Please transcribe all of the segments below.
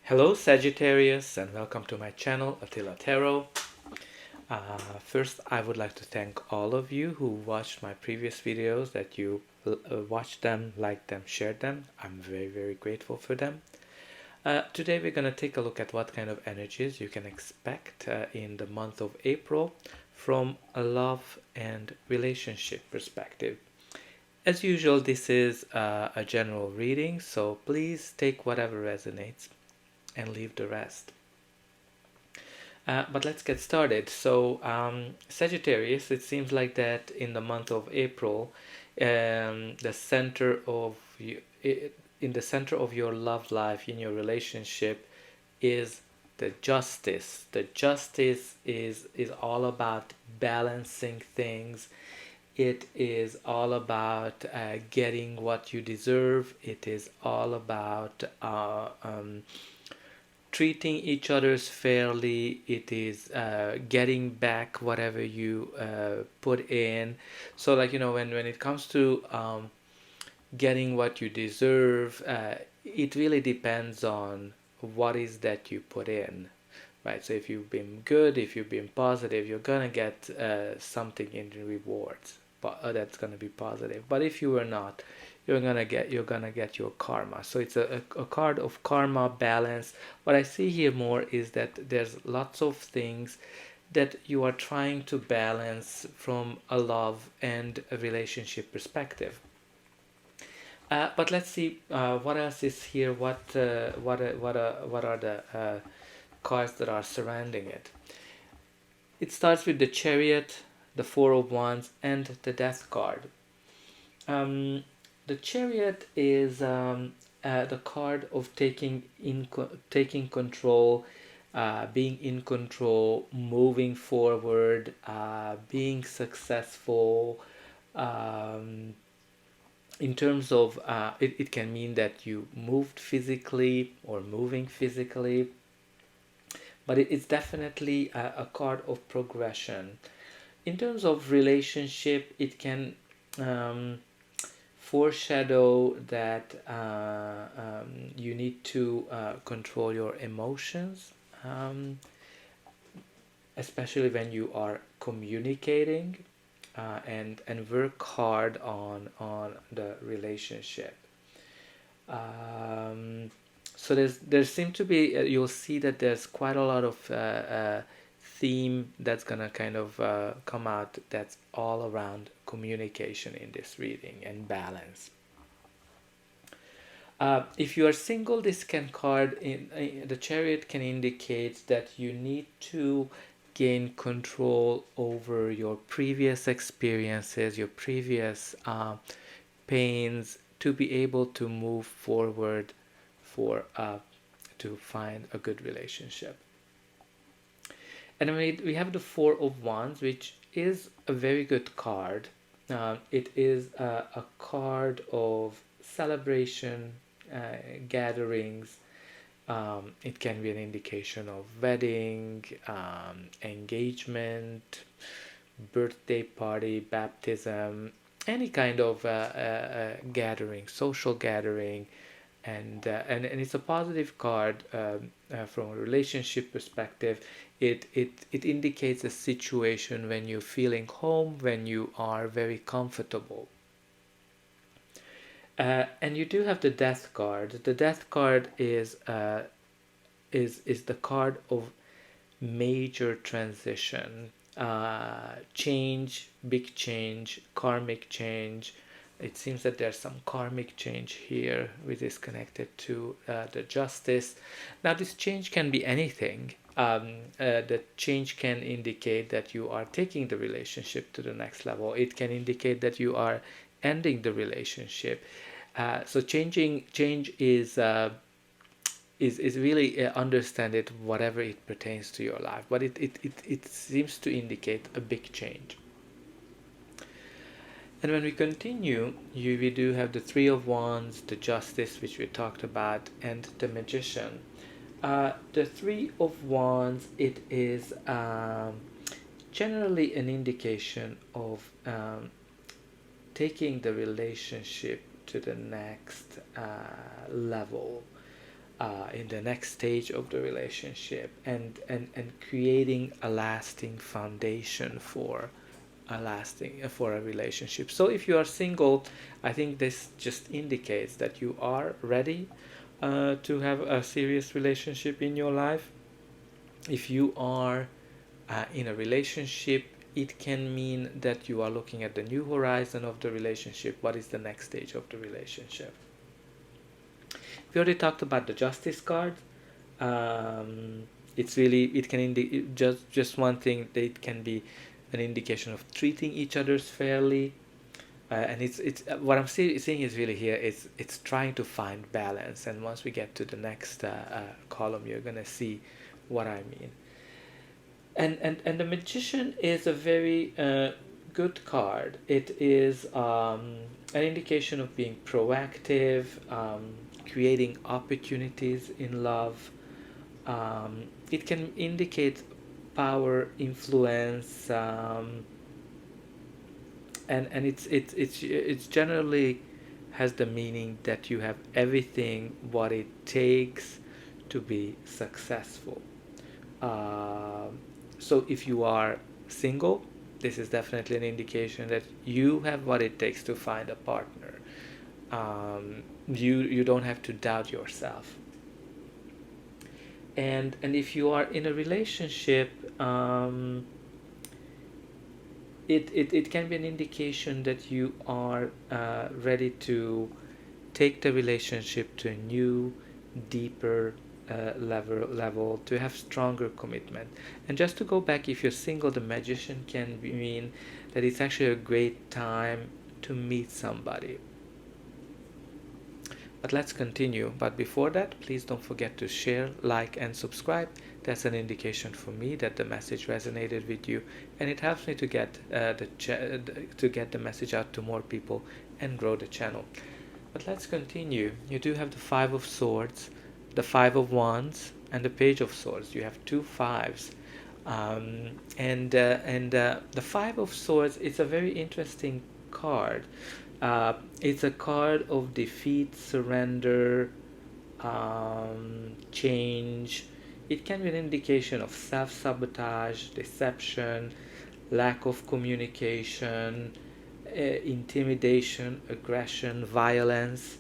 Hello Sagittarius and welcome to my channel Attila Tarot. First I would like to thank all of you who watched my previous videos, that you watched them, liked them, shared them. I'm very grateful for them. Today we're going to take a look at what kind of energies you can expect in the month of April from a love and relationship perspective. As usual, this is a general reading, so please take whatever resonates and leave the rest. But let's get started. So Sagittarius, it seems like that in the month of April, the center of you, in the center of your love life, in your relationship, is the justice. The justice is all about balancing things. It is all about getting what you deserve. It is all about treating each other's fairly. It is getting back whatever you put in. So like, you know, when it comes to getting what you deserve, it really depends on what is that you put in, right? So if you've been good, if you've been positive, you're gonna get something in rewards, but that's gonna be positive. But if you were not, you're gonna get your karma. So it's a card of karma, balance. What I see here more is that there's lots of things that you are trying to balance from a love and a relationship perspective. But let's see what else is here. What are the cards that are surrounding it? It starts with the Chariot, the Four of Wands, and the Death card. The Chariot is the card of taking control, being in control, moving forward, being successful. In terms of it can mean that you moved physically or moving physically, but it's definitely a card of progression. In terms of relationship, it can foreshadow that you need to control your emotions, especially when you are communicating, and work hard on the relationship. So there seem to be you'll see that there's quite a lot of theme that's gonna kind of come out, that's all around communication in this reading and balance. If you are single, this can card in the Chariot can indicate that you need to gain control over your previous experiences, your previous pains, to be able to move forward for to find a good relationship. And we have the Four of Wands, which is a very good card. It is a card of celebration, gatherings. It can be an indication of wedding, engagement, birthday party, baptism, any kind of gathering, social gathering, and it's a positive card from a relationship perspective. It indicates a situation when you're feeling home, when you are very comfortable. And you do have the Death card. The Death card is the card of major transition, change, big change, karmic change. It seems that there's some karmic change here, which is connected to the justice. Now, this change can be anything. The change can indicate that you are taking the relationship to the next level. It can indicate that you are ending the relationship. So change is really understand it whatever it pertains to your life, but it seems to indicate a big change. And when we continue, we do have the Three of Wands, the Justice, which we talked about, and the Magician. The Three of Wands, it is generally an indication of taking the relationship to the next level. in the next stage of the relationship, and creating a lasting foundation for a relationship. So if you are single, I think this just indicates that you are ready to have a serious relationship in your life. If you are in a relationship, it can mean that you are looking at the new horizon of the relationship. What is the next stage of the relationship? We already talked about the justice card. It's really, it can just one thing, that it can be an indication of treating each other's fairly. And it's what I'm seeing is really here, it's trying to find balance. And once we get to the next column, you're gonna see what I mean. And the magician is a very good card. It is an indication of being proactive, creating opportunities in love. It can indicate power, influence, and it's generally has the meaning that you have everything what it takes to be successful. So if you are single, this is definitely an indication that you have what it takes to find a partner. You don't have to doubt yourself. And if you are in a relationship, it can be an indication that you are ready to take the relationship to a new, deeper level, to have stronger commitment. And just to go back, if you're single, the magician can mean that it's actually a great time to meet somebody. But let's continue. But before that, please don't forget to share, like, and subscribe. That's an indication for me that the message resonated with you, and it helps me to get the message out to more people and grow the channel. But let's continue. You do have the Five of Swords, the Five of Wands, and the Page of Swords. You have two fives. The Five of Swords is a very interesting card. It's a card of defeat, surrender, change. It can be an indication of self-sabotage, deception, lack of communication, intimidation, aggression, violence.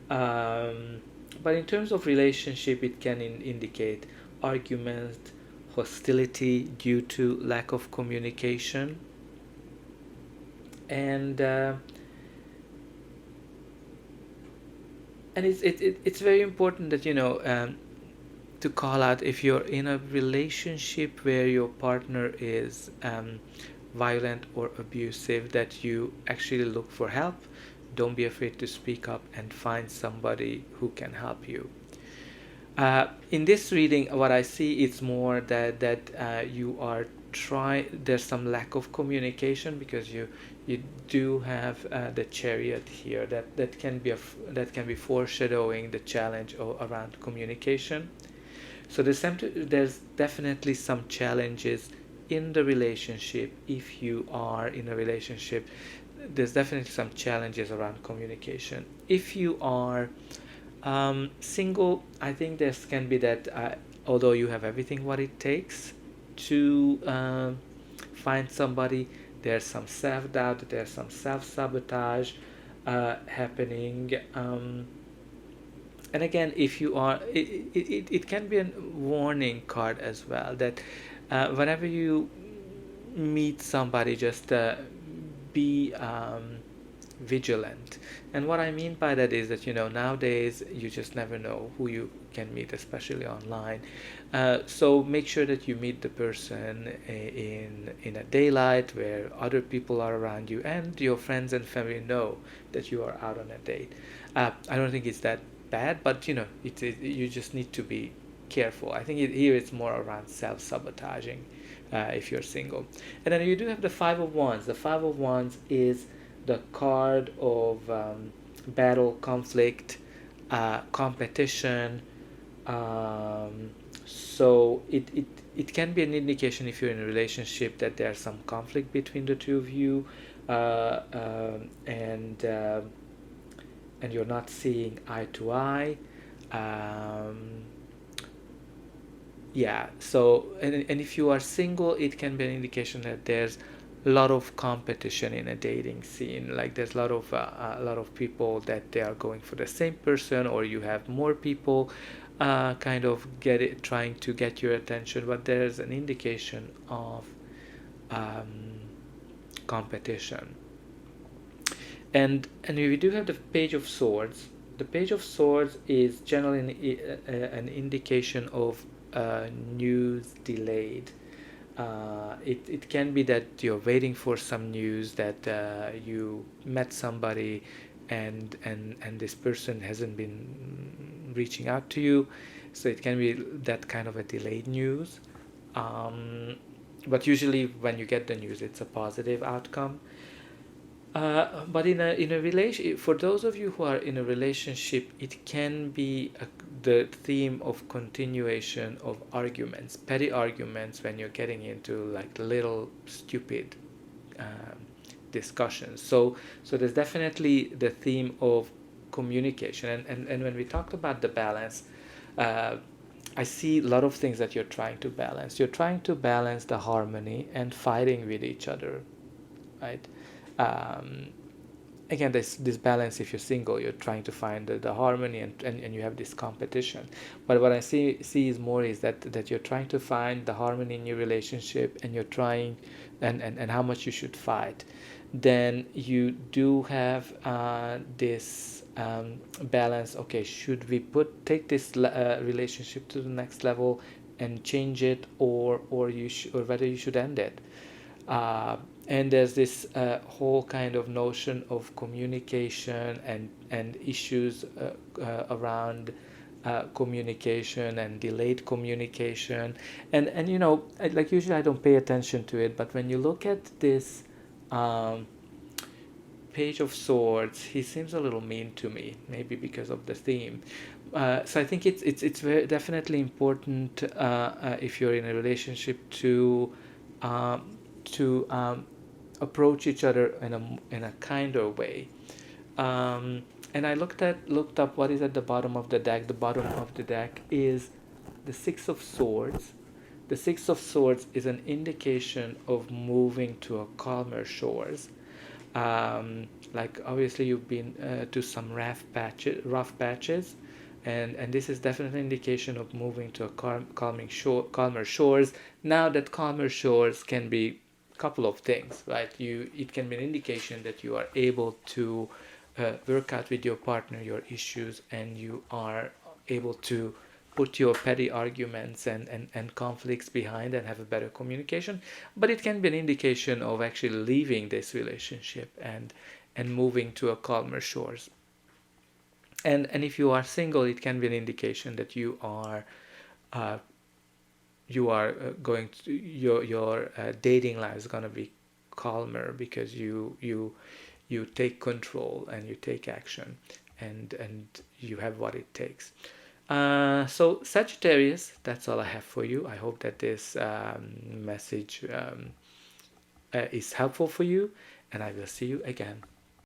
But in terms of relationship, it can indicate argument, hostility due to lack of communication. And it's very important that to call out if you're in a relationship where your partner is violent or abusive, that you actually look for help. Don't be afraid to speak up and find somebody who can help you. In this reading, what I see is more that you are there's some lack of communication, because you do have the Chariot here, that can be foreshadowing the challenge around communication. So there's definitely some challenges in the relationship. If you are in a relationship, there's definitely some challenges around communication. If you are single, I think there can be that although you have everything what it takes to find somebody, there's some self-doubt, there's some self-sabotage happening. And again, if you are, it can be a warning card as well, that whenever you meet somebody, just be vigilant. And what I mean by that is that nowadays you just never know who you can meet, especially online. So make sure that you meet the person in a daylight where other people are around you and your friends and family know that you are out on a date. I don't think it's that bad, but you just need to be careful. I think here it's more around self-sabotaging if you're single. And then you do have the Five of Wands. The Five of Wands is the card of battle, conflict, competition. So it can be an indication, if you're in a relationship, that there's some conflict between the two of you, and you're not seeing eye to eye. Um, yeah, so and if you are single, it can be an indication that there's a lot of competition in a dating scene. Like there's a lot of people that they are going for the same person, or you have more people kind of trying to get your attention, but there's an indication of um, competition. And we do have the Page of Swords. The Page of Swords is generally an indication of news delayed. It can be that you're waiting for some news, that you met somebody and this person hasn't been reaching out to you, so it can be that kind of a delayed news. um, but usually when you get the news, it's a positive outcome. But in a relation, for those of you who are in a relationship, it can be the theme of continuation of arguments, petty arguments, when you're getting into like little stupid um, discussions. So there's definitely the theme of communication, and when we talked about the balance, uh, I see a lot of things that you're trying to balance. You're trying to balance the harmony and fighting with each other, right? um, Again, this balance. If you're single, you're trying to find the harmony, and you have this competition. But what I see is more is that you're trying to find the harmony in your relationship, and you're trying, and how much you should fight. Then you do have this balance. Okay, should we take this relationship to the next level and change it, or whether you should end it. uh, and there's this whole kind of notion of communication and issues around communication and delayed communication. And like usually I don't pay attention to it, but when you look at this um, Page of Swords, he seems a little mean to me, maybe because of the theme. So I think it's very definitely important, if you're in a relationship, to approach each other in a kinder way. And I looked up what is at the bottom of the deck. The bottom of the deck is the Six of Swords. The Six of Swords is an indication of moving to a calmer shores. Like obviously you've been to some rough patches, and this is definitely an indication of moving to a calmer shores. Now that calmer shores can be a couple of things, right? It can be an indication that you are able to work out with your partner your issues, and you are able to put your petty arguments and conflicts behind and have a better communication. But it can be an indication of actually leaving this relationship and moving to a calmer shores. And if you are single, it can be an indication that uh, going to your dating life is going to be calmer, because you take control and you take action, and you have what it takes. So Sagittarius, that's all I have for you. I hope that this message is helpful for you, and I will see you again.